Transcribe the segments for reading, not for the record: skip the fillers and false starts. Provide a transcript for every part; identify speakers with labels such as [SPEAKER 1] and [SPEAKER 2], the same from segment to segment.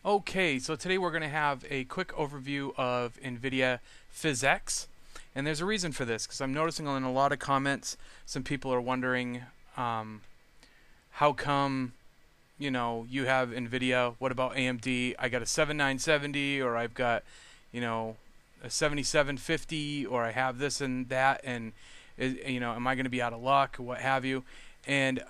[SPEAKER 1] Okay, so today we're going to have a quick overview of Nvidia PhysX, and there's a reason for this because I'm noticing in a lot of comments some people are wondering how come you have Nvidia, what about AMD? I got a 7970 or I've got a 7750 or I have this and that, and am I going to be out of luck, what have you? And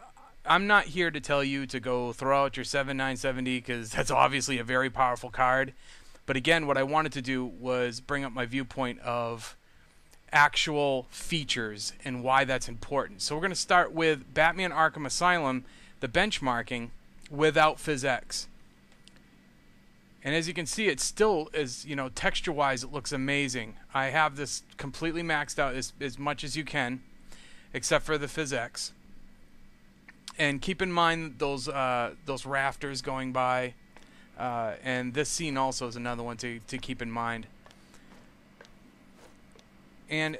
[SPEAKER 1] I'm not here to tell you to go throw out your 7970 because that's obviously a very powerful card. But again, what I wanted to do was bring up my viewpoint of actual features and why that's important. So we're going to start with Batman Arkham Asylum, the benchmarking without PhysX. And as you can see, it still is, texture-wise, it looks amazing. I have this completely maxed out as much as you can, except for the PhysX. And keep in mind those rafters going by, and this scene also is another one to keep in mind. And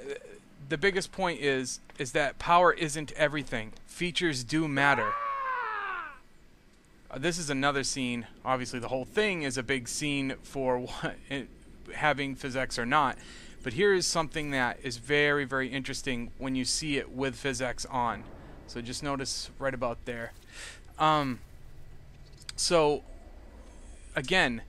[SPEAKER 1] the biggest point is that power isn't everything. Features do matter. This is another scene. Obviously, the whole thing is a big scene for having PhysX or not. But here is something that is very, very interesting when you see it with PhysX on. So just notice right about there. So again,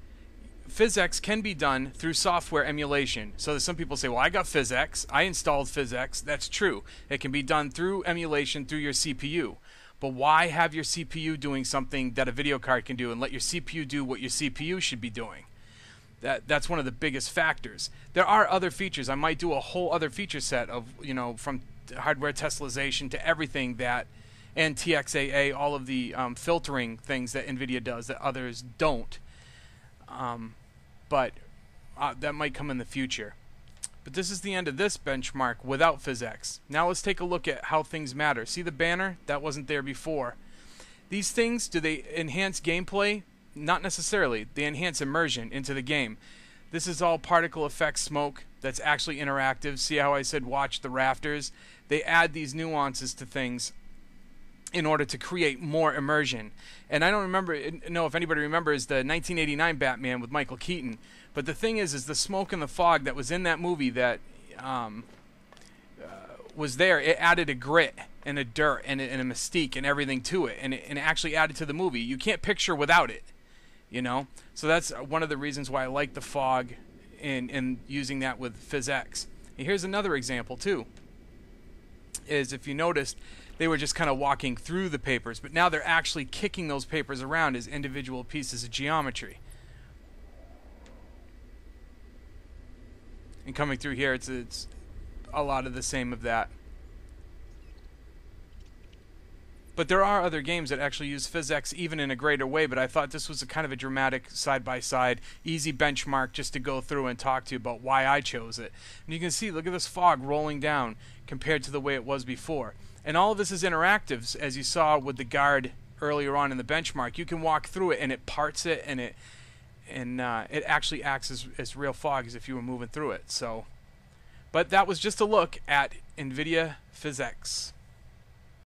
[SPEAKER 1] PhysX can be done through software emulation. So some people say, well, I got PhysX, I installed PhysX. That's true. It can be done through emulation through your CPU. But why have your CPU doing something that a video card can do and let your CPU do what your CPU should be doing? That's one of the biggest factors. There are other features. I might do a whole other feature set of, from hardware Teslization to everything that, and TXAA, all of the filtering things that Nvidia does that others don't. But that might come in the future. But this is the end of this benchmark without PhysX. Now let's take a look at how things matter. See the banner? That wasn't there before. These things, do they enhance gameplay? Not necessarily. They enhance immersion into the game. This is all particle effect smoke that's actually interactive. See how I said watch the rafters? They add these nuances to things in order to create more immersion. And I don't know if anybody remembers the 1989 Batman with Michael Keaton. But the thing is the smoke and the fog that was in that movie that was there, it added a grit and a dirt and a mystique and everything to it. And it actually added to the movie. You can't picture without it. So that's one of the reasons why I like the fog and using that with PhysX. And here's another example too. Is if you noticed, they were just kind of walking through the papers, but now they're actually kicking those papers around as individual pieces of geometry. And coming through here, it's a lot of the same of that. But there are other games that actually use PhysX even in a greater way, but I thought this was a kind of a dramatic side-by-side, easy benchmark just to go through and talk to you about why I chose it. And you can see, look at this fog rolling down compared to the way it was before. And all of this is interactive, as you saw with the guard earlier on in the benchmark. You can walk through it and it parts it, and it actually acts as real fog as if you were moving through it. But that was just a look at Nvidia PhysX.